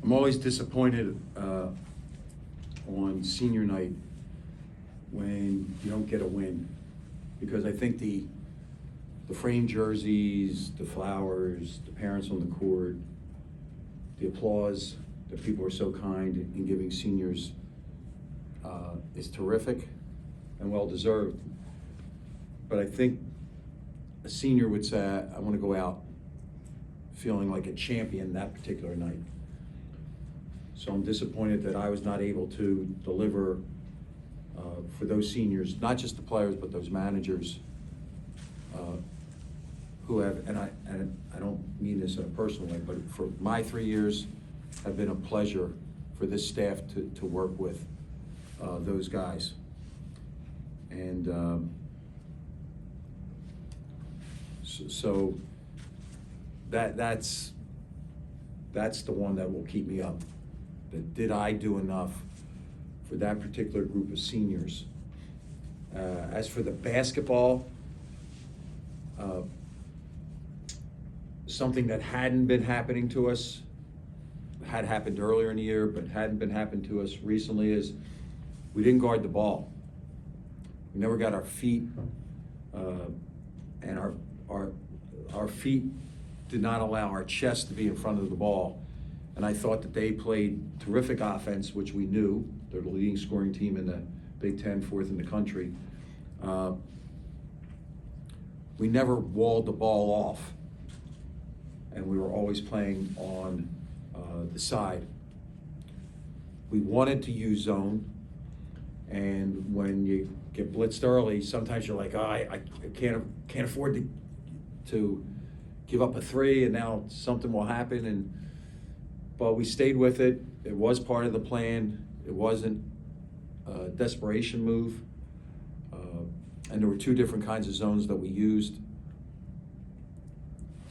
I'm always disappointed on senior night when you don't get a win, because I think the framed jerseys, the flowers, the parents on the court, the applause that people are so kind in giving seniors is terrific and well deserved. But I think a senior would say, I want to go out feeling like a champion that particular night. So I'm disappointed that I was not able to deliver for those seniors, not just the players, but those managers who have, and I don't mean this in a personal way, but for my 3 years have been a pleasure for this staff to work with those guys. And so that's the one that will keep me up. That did I do enough for that particular group of seniors? As for the basketball, something that hadn't been happening to us, had happened earlier in the year, but hadn't been happening to us recently, is we didn't guard the ball. We never got our feet, and our feet did not allow our chest to be in front of the ball. And I thought that they played terrific offense, which we knew. They're the leading scoring team in the Big Ten, fourth in the country. We never walled the ball off, and we were always playing on the side. We wanted to use zone, and when you get blitzed early, sometimes you're like, oh, I can't afford to give up a three, and now something will happen. But we stayed with it. It was part of the plan. It wasn't a desperation move. And there were two different kinds of zones that we used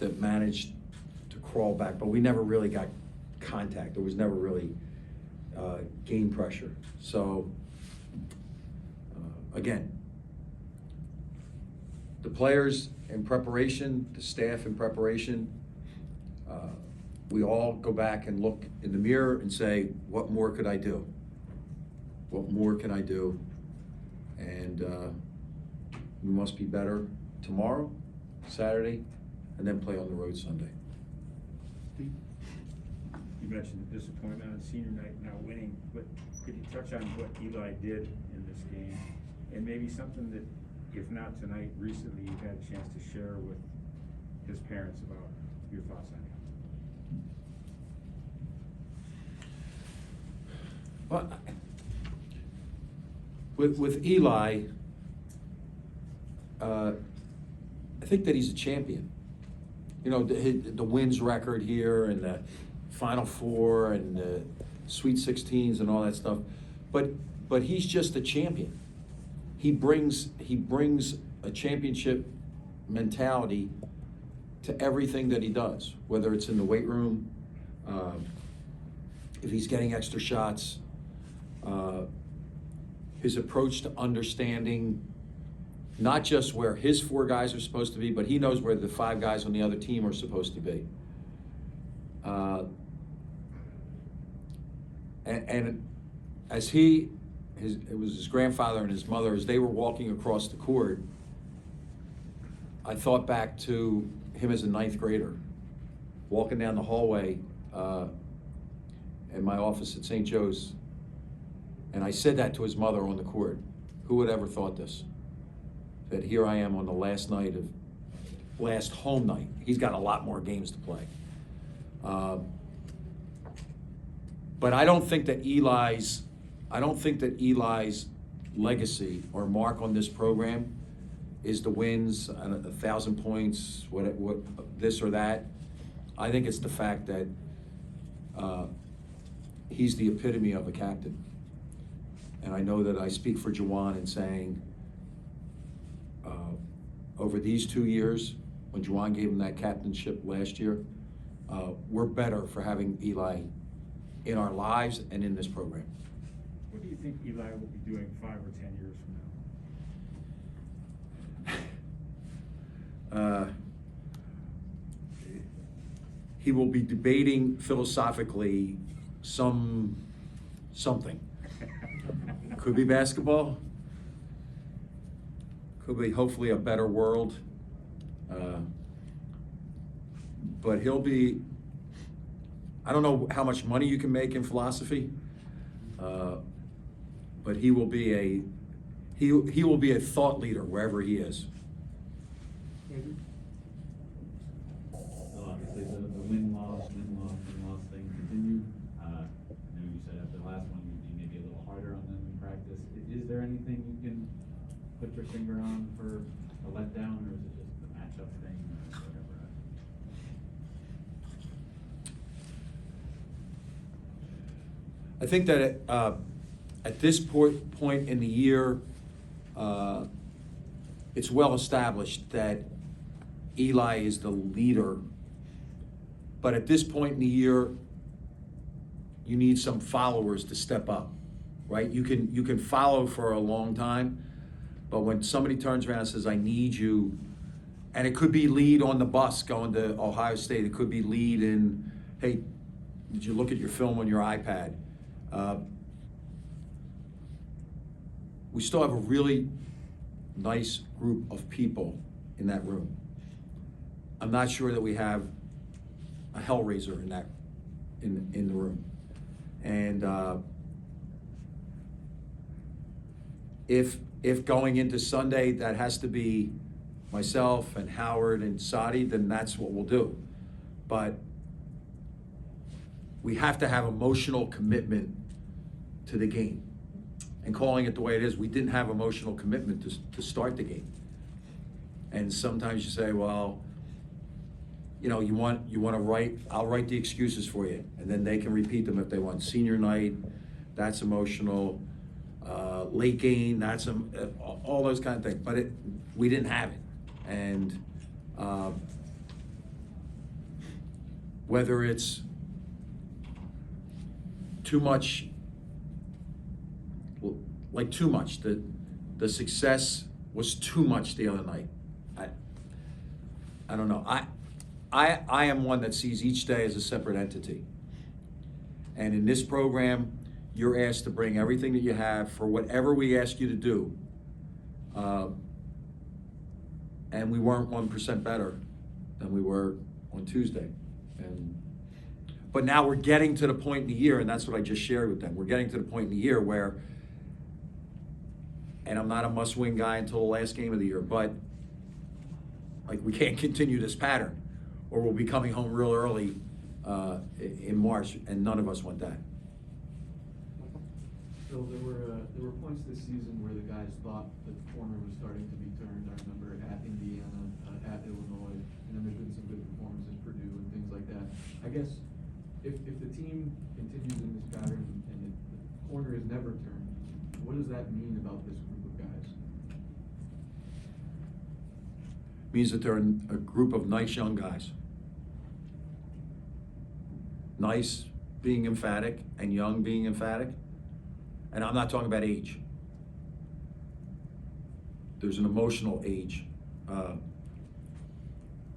that managed to crawl back, but we never really got contact. There was never really game pressure. So again, the players in preparation, the staff in preparation, we all go back and look in the mirror and say, what more could I do? What more can I do? And we must be better tomorrow, Saturday, and then play on the road Sunday. You mentioned the disappointment on senior night now winning, but could you touch on what Eli did in this game? And maybe something that, if not tonight, recently you've had a chance to share with his parents about your thoughts on him. Well, with Eli, I think that he's a champion. You know, the wins record here and the Final Four and the Sweet 16s and all that stuff, but he's just a champion. He brings a championship mentality to everything that he does, whether it's in the weight room, if he's getting extra shots, his approach to understanding not just where his four guys are supposed to be, but he knows where the five guys on the other team are supposed to be. And as it was his grandfather and his mother, as they were walking across the court, I thought back to him as a ninth grader, walking down the hallway in my office at St. Joe's, and I said that to his mother on the court. Who would ever thought this? That here I am on the last home night. He's got a lot more games to play. But I don't think that Eli's legacy or mark on this program is the wins, 1,000 points, what this or that. I think it's the fact that he's the epitome of a captain. And I know that I speak for Juwan in saying, over these 2 years, when Juwan gave him that captainship last year, we're better for having Eli in our lives and in this program. What do you think Eli will be doing 5 or 10 years from now? He will be debating philosophically something. Could be basketball. Could be hopefully a better world. But he'll be, I don't know how much money you can make in philosophy, but he will be a thought leader wherever he is. Well, obviously the win-loss thing continued. I know you said after the last one you'd be maybe a little harder on them in practice. Is there anything you can put your finger on for a letdown, or is it just the matchup thing or whatever? I think that at this point in the year, it's well established that Eli is the leader. But at this point in the year, you need some followers to step up, right? You can follow for a long time, but when somebody turns around and says, I need you, and it could be lead on the bus going to Ohio State, it could be lead in, hey, did you look at your film on your iPad? We still have a really nice group of people in that room. I'm not sure that we have a hellraiser in the room. And if going into Sunday that has to be myself and Howard and Sadi, then that's what we'll do. But we have to have emotional commitment to the game. And calling it the way it is, we didn't have emotional commitment to start the game. And sometimes you say, well, you know, you want to write, I'll write the excuses for you, and then they can repeat them if they want. Senior night, that's emotional. Late game, that's all those kind of things. But we didn't have it. And whether it's too much, like too much, the success was too much the other night. I don't know. I am one that sees each day as a separate entity. And in this program, you're asked to bring everything that you have for whatever we ask you to do. And we weren't 1% better than we were on Tuesday. But now we're getting to the point in the year, and that's what I just shared with them. We're getting to the point in the year where, and I'm not a must-win guy until the last game of the year, but like we can't continue this pattern, or we'll be coming home real early in March, and none of us want that. Phil, there were points this season where the guys thought the corner was starting to be turned. I remember at Indiana, at Illinois, and then there's been some good performances, Purdue and things like that. I guess if the team continues in this pattern and the corner is never turned, what does that mean about this group of guys? Means that they're a group of nice young guys. Nice being emphatic and young being emphatic. And I'm not talking about age. There's an emotional age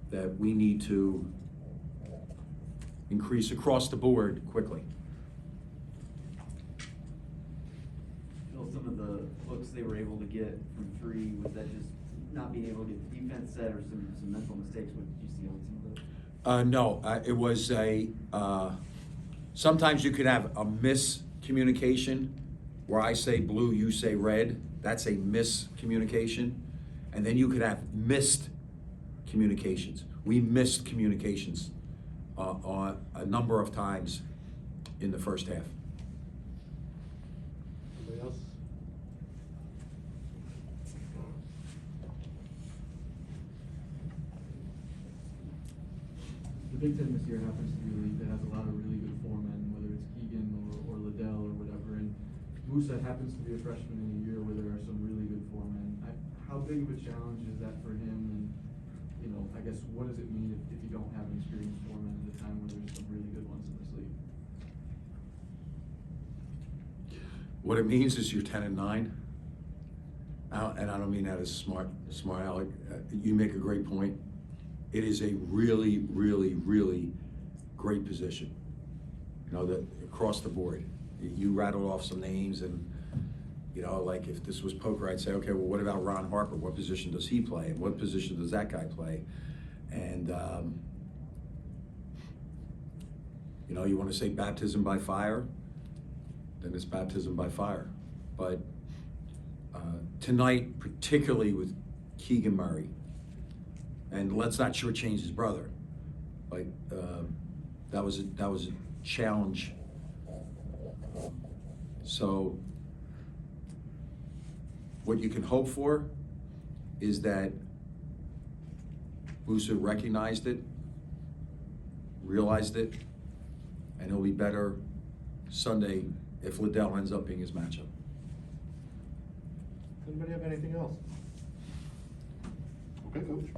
that we need to increase across the board quickly. Phil, some of the looks they were able to get from three, was that just not being able to get the defense set or some mental mistakes? What did you see on some of those? No, it was sometimes you could have a miscommunication where I say blue, you say red. That's a miscommunication. And then you could have missed communications. We missed communications on a number of times in the first half. Anybody else? The Big Ten this year happens to be a league that has a lot of really good foremen, whether it's Keegan or Liddell or whatever. And Musa happens to be a freshman in a year where there are some really good foremen. How big of a challenge is that for him? And you know, I guess what does it mean if you don't have an experienced foreman at a time where there's some really good ones in this league? What it means is you're 10-9. And I don't mean that as smart aleck. You make a great point. It is a really, really, really great position. that across the board. You rattled off some names and, like if this was poker, I'd say, okay, well, what about Ron Harper? What position does he play? And what position does that guy play? And, you want to say baptism by fire, then it's baptism by fire. But tonight, particularly with Keegan Murray, and let's not shortchange his brother, like that was a challenge. So what you can hope for is that Busa recognized it, realized it, and he'll be better Sunday if Liddell ends up being his matchup. Anybody have anything else? Okay, Coach.